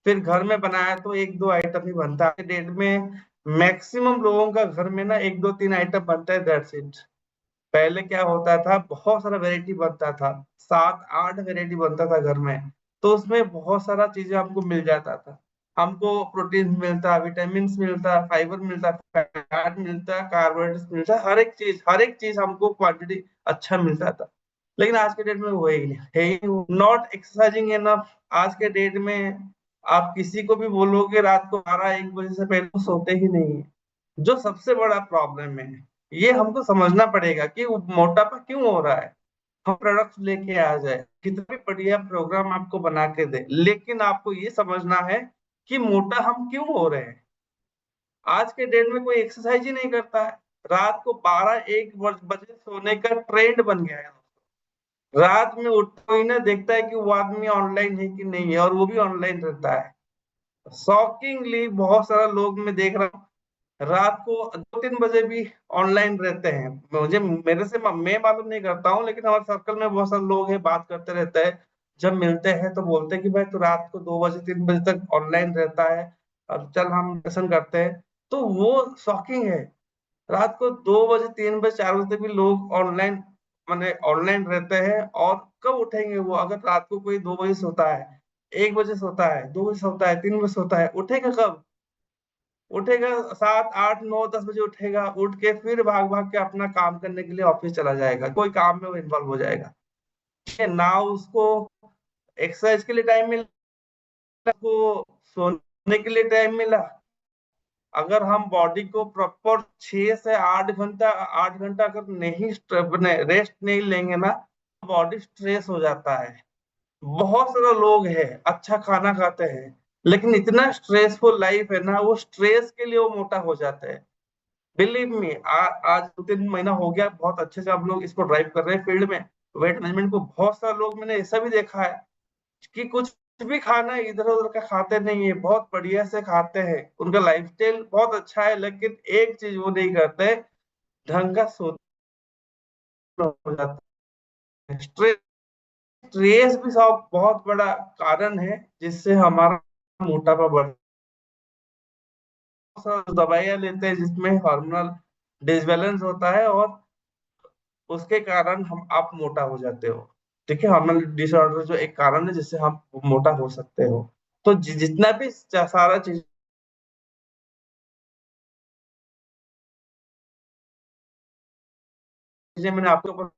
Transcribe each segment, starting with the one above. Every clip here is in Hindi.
फिर घर में बनाया तो एक दो आइटम ही बनता है। डेट में मैक्सिमम लोगों का घर में ना एक दो तीन आइटम बनता है, दैट्स इट। पहले क्या होता था, बहुत सारा वैरायटी बनता था, 7 8 वैरायटी बनता था घर में। तो उसमें बहुत सारा चीजें हमको मिल जाता था। हमको प्रोटीन मिलता, विटामिन मिलता, फाइबर मिलता, फैट मिलता, कार्बोहाइड्रेट मिलता, हर एक चीज हमको क्वांटिटी अच्छा मिलता था। लेकिन आज के डेट में वो है ही नॉट एक्सरसाइजिंग एनफ। आज के डेट में आप किसी को भी बोलोगे रात को 12 1 बजे से पहले वो सोते ही नहीं है, जो सबसे बड़ा प्रॉब्लम है। ये हमको समझना पड़ेगा कि वो मोटापा क्यों हो रहा है। हम प्रोडक्ट लेके आ जाए, कितना भी बढ़िया प्रोग्राम आपको बना के दे, लेकिन आपको ये समझना है कि मोटा हम क्यों हो रहे हैं। आज के डेट में कोई एक्सरसाइज ही नहीं करता है। रात को 12 1 बजे सोने का ट्रेंड बन गया है। रात में उठते ही ना देखता है कि वो आदमी ऑनलाइन है कि नहीं है, और वो भी ऑनलाइन रहता है। शॉकिंगली बहुत सारा लोग मैं देख रहा हूँ रात को 2 3 बजे भी ऑनलाइन रहते हैं। मुझे मेरे से मैं मालूम नहीं करता हूँ, लेकिन हमारे सर्कल में बहुत सारे लोग हैं, बात करते रहते हैं। जब मिलते हैं तो बोलते हैं कि भाई तू रात को 2 बजे 3 बजे तक ऑनलाइन रहता है, अब चल हम दर्शन करते हैं। तो वो शॉकिंग है। रात को 2 बजे 3 बजे 4 बजे तक भी लोग ऑनलाइन, माने ऑनलाइन रहते हैं। और कब उठेंगे वो? अगर रात को कोई 2 बजे सोता है, 1 बजे सोता है, 2 बजे सोता है, 3 बजे सोता है, उठेगा कब? उठेगा 7 8 9 10 बजे उठेगा। उठ के फिर भाग भाग के अपना काम करने के लिए ऑफिस चला जाएगा, कोई काम में वो इन्वॉल्व हो जाएगा। ठीक है ना, उसको एक्सरसाइज के लिए टाइम मिला, को सोने के लिए टाइम मिला। अगर हम बॉडी को प्रॉपर 6 से 8 घंटा 8 घंटा अगर नहीं रेस्ट नहीं लेंगे ना, बॉडी स्ट्रेस हो जाता है। बहुत सारे लोग हैं अच्छा खाना खाते हैं, लेकिन इतना स्ट्रेसफुल लाइफ है ना, वो स्ट्रेस के लिए वो मोटा हो जाते हैं। बिलीव मी, आज 2 3 महीना हो गया, बहुत अच्छे से आप लोग इसको ड्राइव कर रहे हैं फील्ड में, वेट मैनेजमेंट को। बहुत सारे लोग मैंने ऐसा भी देखा है कि कुछ भी खाना इधर उधर का खाते नहीं है, बहुत बढ़िया से खाते हैं, उनका लाइफस्टाइल बहुत अच्छा है, लेकिन एक चीज वो नहीं करते, ढंग का सोना हो जाता है। स्ट्रेस, स्ट्रेस भी सब बहुत बड़ा कारण है जिससे हमारा मोटापा बढ़। दवाइयां लेते हैं जिसमें हार्मोनल डिसबैलेंस होता है, और उसके कारण हम आप मोटा हो जाते हो। देखिए, हार्मोनल डिसऑर्डर जो एक कारण है जिससे हम मोटा हो सकते हो। तो जितना भी सारा चीज चीजें मैंने आपके ऊपर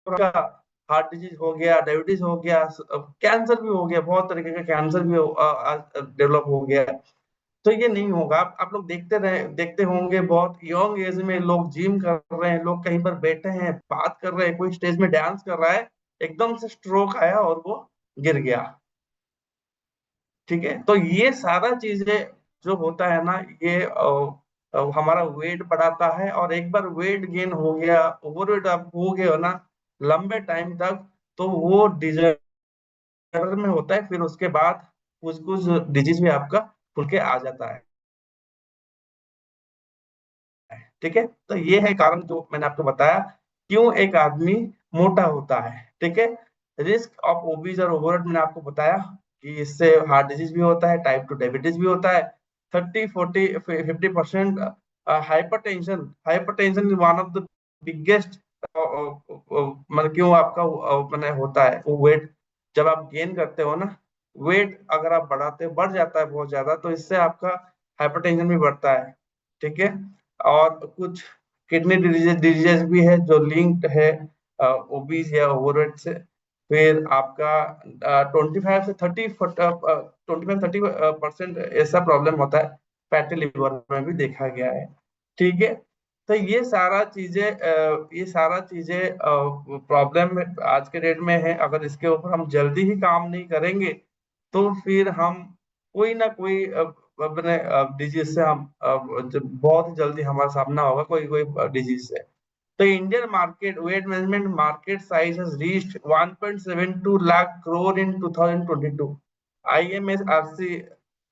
का, हार्ट डिजीज हो गया, डायबिटीज हो गया, कैंसर भी हो गया, बहुत तरीके का कैंसर भी डेवलप हो गया। तो ये नहीं होगा। आप लोग देखते होंगे, बहुत यंग एज में लोग जिम कर रहे हैं, लोग कहीं पर बैठे हैं बात कर रहे हैं, कोई स्टेज में डांस कर रहा है, एकदम से स्ट्रोक आया और वो गिर गया। ठीक है, तो ये सारा चीजें जो होता है ना, ये हमारा वेट बढ़ाता है। और एक बार वेट गेन हो गया, ओवरवेट आप हो गए हो ना लंबे टाइम तक, तो वो डिजॉर्डर में होता है। फिर उसके बाद कुछ कुछ डिजीज भी आपका खुल के आ जाता है। ठीक है, तो ये है कारण जो मैंने आपको बताया, क्यों एक आदमी मोटा होता है। ठीक है, रिस्क ऑफ ओबीज और ओवरवेट मैंने आपको बताया कि इससे हार्ट डिजीज भी होता है, टाइप 2 डायबिटीज भी होता है, 30 40 50% hypertension. Hypertension is one of the biggest, मतलब क्यों आपका मैंने होता है वो वेट, जब आप गेन करते हो ना, वेट अगर आप बढ़ाते हो, बढ़ जाता है बहुत ज्यादा, तो इससे आपका हाइपरटेंशन भी बढ़ता है। ठीक है, और कुछ किडनी डिजीजेस भी है जो लिंक्ड है ओबीज या ओवरवेट से। फिर आपका 25 से 30 ऐसा प्रॉब्लम होता है, फैटी लिवर में भी देखा गया है। ठीक है, तो ये सारा चीजें प्रॉब्लम आज के डेट में है। अगर इसके ऊपर हम जल्दी ही काम नहीं करेंगे, तो फिर हम कोई ना कोई अपने डिजीज से हम बहुत जल्दी हमारा सामना होगा, कोई कोई डिजीज से। तो Indian market weight management market size has reached 1.72 lakh crore in 2022। IMSRC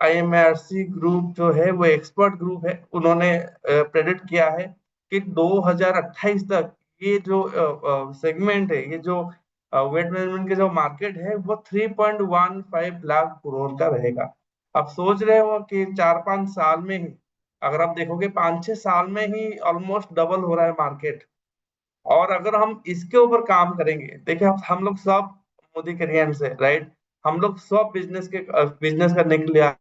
IMRC group जो है वो एक्सपर्ट ग्रुप है, उन्होंने प्रेडिक्ट किया है कि 2028 तक ये जो सेगमेंट है, ये जो वेट मैनेजमेंट के जो मार्केट है वो 3.15 लाख करोड़ का रहेगा। आप सोच रहे हो कि 4-5 साल में ही, अगर आप देखोगे 5-6 साल में ही ऑलमोस्ट डबल हो रहा है मार्केट। और अगर हम इसके ऊपर काम करेंगे, देखिए हम लोग सब मोदी के रियन से, राइट, हम लोग सब बिजनेस करने के लिए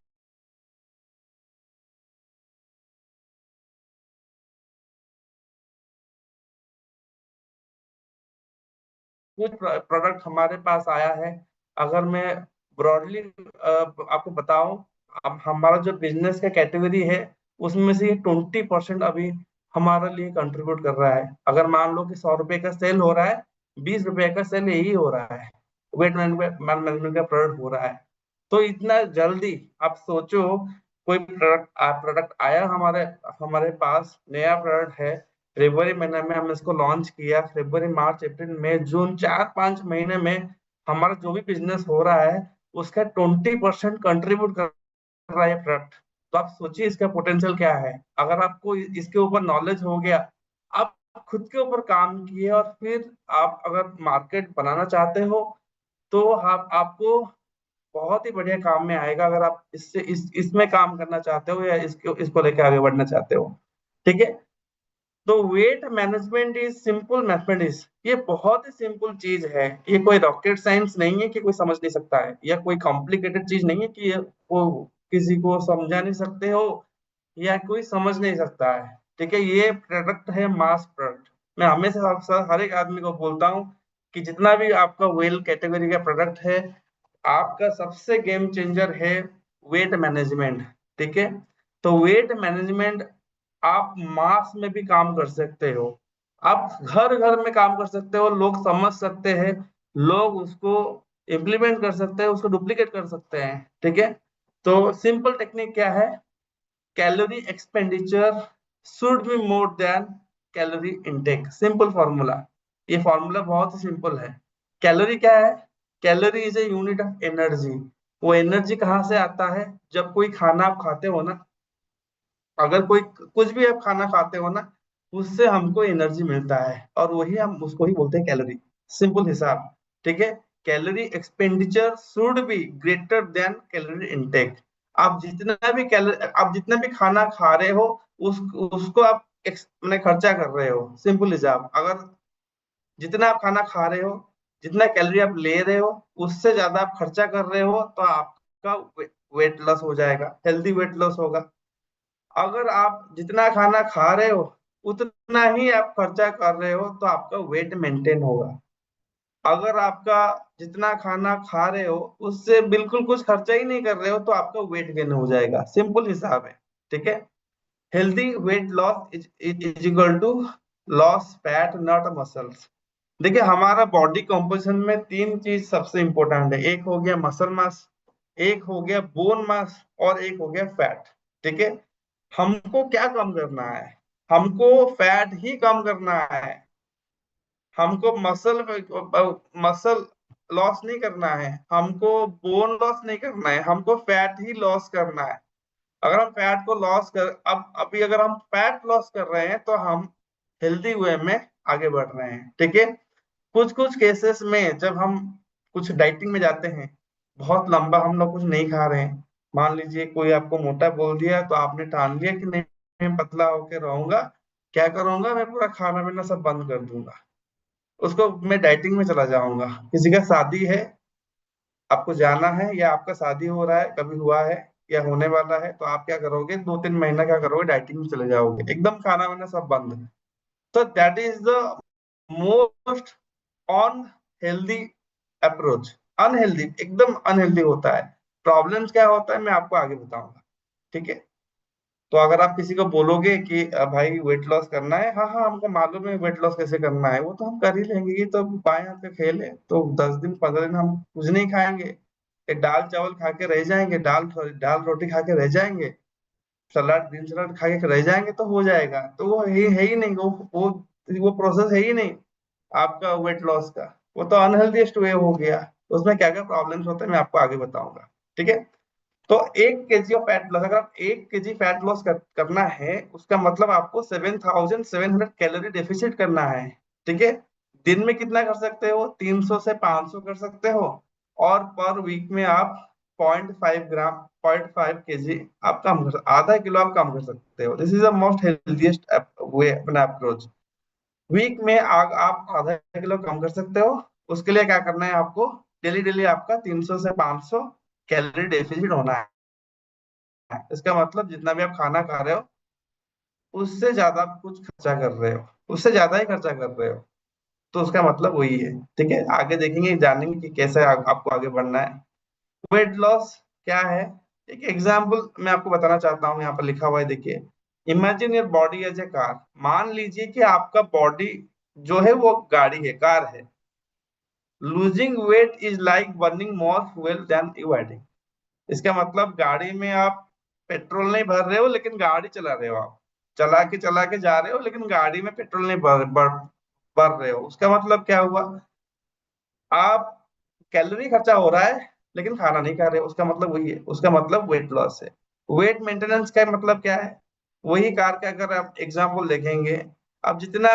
कुछ प्रोडक्ट हमारे पास आया है। अगर मैं ब्रॉडली आपको बताऊं, अब हमारा जो बिजनेस का कैटेगरी है उसमें से 20% अभी हमारे लिए कंट्रीब्यूट कर रहा है। अगर मान लो कि 100 रुपए का सेल हो रहा है, 20 रुपए का सेल यही हो रहा है, वेट मैनेजमेंट का प्रोडक्ट हो रहा है। तो इतना जल्दी आप सोचो, कोई प्रोडक्ट आया हमारे हमारे पास, नया प्रोडक्ट है, फरवरी महीने में हमने इसको लॉन्च किया, फरवरी मार्च अप्रैल मई जून 4-5 महीने में हमारा जो भी बिजनेस हो रहा है उसका 20% कंट्रीब्यूट कर रहा है प्रोडक्ट। तो आप सोचिए इसका पोटेंशियल क्या है। अगर आपको इसके ऊपर नॉलेज हो गया, आप खुद के ऊपर काम किए और फिर आप अगर मार्केट बनाना चाहते हो, तो आप आपको बहुत ही बढ़िया काम में आएगा। अगर आप इसमें काम करना चाहते हो या इसको इसको लेकर आगे बढ़ना चाहते हो, ठीक है। तो weight management is simple mathematics, ये बहुत ही सिंपल चीज है। ये कोई रॉकेट साइंस नहीं है कि कोई समझ नहीं सकता है, या कोई कॉम्प्लिकेटेड चीज नहीं है कि ये वो किसी को समझा नहीं सकते हो या कोई समझ नहीं सकता है, ठीक है। ये प्रोडक्ट है मास प्रोडक्ट। मैं हमेशा अक्सर हर एक आदमी को बोलता हूँ कि जितना भी आपका वेल कैटेगरी का प्रोडक्ट है, आपका सबसे गेम चेंजर है वेट मैनेजमेंट, ठीक है। तो वेट मैनेजमेंट आप मास में भी काम कर सकते हो, आप घर घर में काम कर सकते हो, लोग समझ सकते हैं, लोग उसको इम्प्लीमेंट कर सकते हैं, उसको डुप्लीकेट कर सकते हैं, ठीक है। तो सिंपल टेक्निक क्या है, calorie expenditure should be more than calorie intake, simple formula. ये फॉर्मूला बहुत ही सिंपल है। कैलोरी क्या है, calorie is a unit of energy. वो एनर्जी कहाँ से आता है, जब कोई खाना आप खाते हो ना, अगर कोई कुछ भी आप खाना खाते हो ना, उससे हमको एनर्जी मिलता है और वही हम उसको ही बोलते हैं कैलोरी। सिंपल हिसाब, ठीक है। Calorie expenditure should be greater than calorie intake. आप जितना भी खाना खा रहे हो, उसको आप मैंने खर्चा कर रहे हो। सिंपल हिसाब, अगर जितना आप खाना खा रहे हो, जितना कैलोरी आप ले रहे हो, उससे ज्यादा आप खर्चा कर रहे हो, तो आपका वेट लॉस हो जाएगा, हेल्दी वेट लॉस होगा। अगर आप जितना खाना खा रहे हो उतना ही आप खर्चा कर रहे हो, तो आपका वेट मेंटेन होगा। अगर आपका जितना खाना खा रहे हो उससे बिल्कुल कुछ खर्चा ही नहीं कर रहे हो, तो आपका वेट गेन हो जाएगा। सिंपल हिसाब है, ठीक है। Healthy weight loss is equal to loss fat not muscles. देखिए हमारा बॉडी कॉम्पोजिशन में तीन चीज सबसे इंपॉर्टेंट है, एक हो गया मसल मास, एक हो गया बोन मास, और एक हो गया फैट, ठीक है। हमको क्या कम करना है, हमको फैट ही कम करना है। हमको मसल लॉस नहीं करना है, हमको बोन लॉस नहीं करना है, हमको फैट ही लॉस करना है। अगर हम फैट को लॉस कर अब अभी अगर हम फैट लॉस कर रहे हैं, तो हम हेल्दी वे में आगे बढ़ रहे हैं, ठीक है। कुछ कुछ केसेस में जब हम कुछ डाइटिंग में जाते हैं, बहुत लंबा हम लोग कुछ नहीं खा रहे हैं, मान लीजिए कोई आपको मोटा बोल दिया, तो आपने ठान लिया कि नहीं, मैं पतला होके रहूंगा, क्या करूंगा, मैं पूरा खाना पीना सब बंद कर दूंगा, उसको मैं डाइटिंग में चला जाऊंगा। किसी का शादी है, आपको जाना है, या आपका शादी हो रहा है, कभी हुआ है या होने वाला है, तो आप क्या करोगे, 2-3 महीना क्या करोगे, डाइटिंग में चले जाओगे, एकदम खाना वाना सब बंद। तो that is the most unhealthy approach. Unhealthy, एकदम अनहेल्दी होता है। प्रॉब्लम्स क्या होता है मैं आपको आगे बताऊंगा, ठीक है। तो अगर आप किसी को बोलोगे कि भाई वेट लॉस करना है, हाँ हाँ हमको मालूम है वेट लॉस कैसे करना है, वो तो हम कर ही लेंगे, ये तो बाएं हाथ का खेल है, तो 10 दिन 15 दिन हम कुछ नहीं खाएंगे, एक दाल चावल खा के रह जाएंगे, दाल दाल रोटी खा के रह जाएंगे, सलाद ग्रीन सलाद खा के रह जाएंगे, तो हो जाएगा। तो वो है ही नहीं, वो प्रोसेस है ही नहीं आपका वेट लॉस का। वो तो अनहेल्दीएस्ट वे हो गया। उसमें क्या क्या प्रॉब्लम्स होते हैं मैं आपको आगे बताऊंगा, ठीक है। तो 1 kg ऑफ फैट लॉस, अगर आप 1 kg फैट लॉस करना है, उसका मतलब आपको 7,700 कैलोरी डेफिसिट करना है। ठीक है। दिन में कितना कर सकते हो, 300 से 500 कर सकते हो, और पर वीक में आप 0.5 ग्राम, 0.5 kg आप कम कर, आधा किलो आप कम कर सकते हो। This is the most healthiest way, अपना अप्रोच। वीक में आप आधा किलो कम कर सकते हो। उसके लिए क्या करना है आपको, डेली डेली आपका 300 से 500 कैलोरी डेफिसिट होना है। इसका मतलब जितना भी आप खाना खा रहे हो उससे ज्यादा आप कुछ खर्चा कर रहे हो, उससे ज्यादा ही खर्चा कर रहे हो, तो उसका मतलब वही है। ठीक है, आगे देखेंगे, जानेंगे कि कैसे आपको आगे बढ़ना है। वेट लॉस क्या है, एक एग्जाम्पल मैं आपको बताना चाहता हूँ, यहाँ पर लिखा हुआ है, देखिए। Imagine your body as a car. मान लीजिए कि आपका बॉडी जो है वो गाड़ी है, कार है। Losing weight is like burning more fuel then you adding. इसका मतलब गाड़ी में आप पेट्रोल नहीं भर रहे हो लेकिन गाड़ी चला रहे हो, आप चला के जा रहे हो लेकिन गाड़ी में पेट्रोल नहीं भर रहे हो। उसका मतलब क्या हुआ, आप कैलोरी खर्चा हो रहा है लेकिन खाना नहीं खा रहे हो, उसका मतलब वही है, उसका मतलब वेट लॉस है। वेट मेंटेनेंस का मतलब क्या है, वही कार का अगर आप एग्जांपल देखेंगे, अब जितना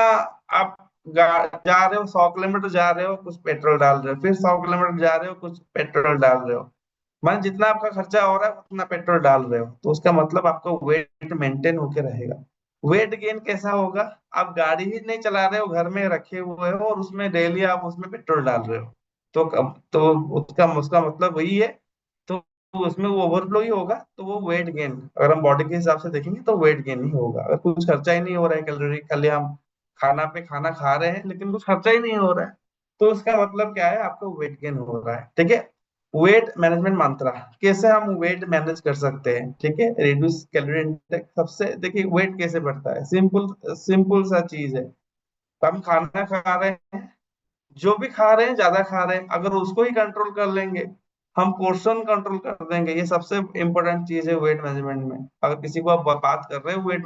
आप जा रहे हो, 100 किलोमीटर जा रहे हो, कुछ पेट्रोल डाल रहे हो, फिर 100 किलोमीटर जा रहे हो, कुछ पेट्रोल डाल रहे हो, मान जितना आपका खर्चा हो रहा है उतना पेट्रोल डाल रहे हो, तो उसका मतलब आपका वेट मेंटेन होके रहेगा। वेट गेन कैसा होगा, आप गाड़ी ही नहीं चला रहे हो, घर में रखे हुए हो और उसमें डेली आप उसमें पेट्रोल डाल रहे हो, तो उसका उसका मतलब वही है। तो उसमें वो ओवरफ्लो ही होगा, तो वो वेट गेन, अगर हम बॉडी के हिसाब से देखेंगे तो वेट गेन ही होगा। अगर कुछ खर्चा ही नहीं हो रहा है कैलोरी, खाली हम खाना पे खाना खा रहे हैं लेकिन कुछ खर्चा ही नहीं हो रहा है, तो उसका मतलब क्या है, आपको वेट गेन हो रहा है। ठीक है। वेट मैनेजमेंट मंत्रा, कैसे हम वेट मैनेज कर सकते हैं, ठीक है, रिड्यूस कैलोरी इंटेक। सबसे देखिए वेट कैसे बढ़ता है, सिंपल सिंपल सा चीज है। हम खाना खा रहे हैं, जो भी खा रहे हैं ज्यादा खा रहे हैं, अगर उसको ही कंट्रोल कर लेंगे, हम पोर्शन कंट्रोल कर देंगे, ये सबसे इंपॉर्टेंट चीज है वेट मैनेजमेंट में। अगर किसी को आप बात कर रहे हो वेट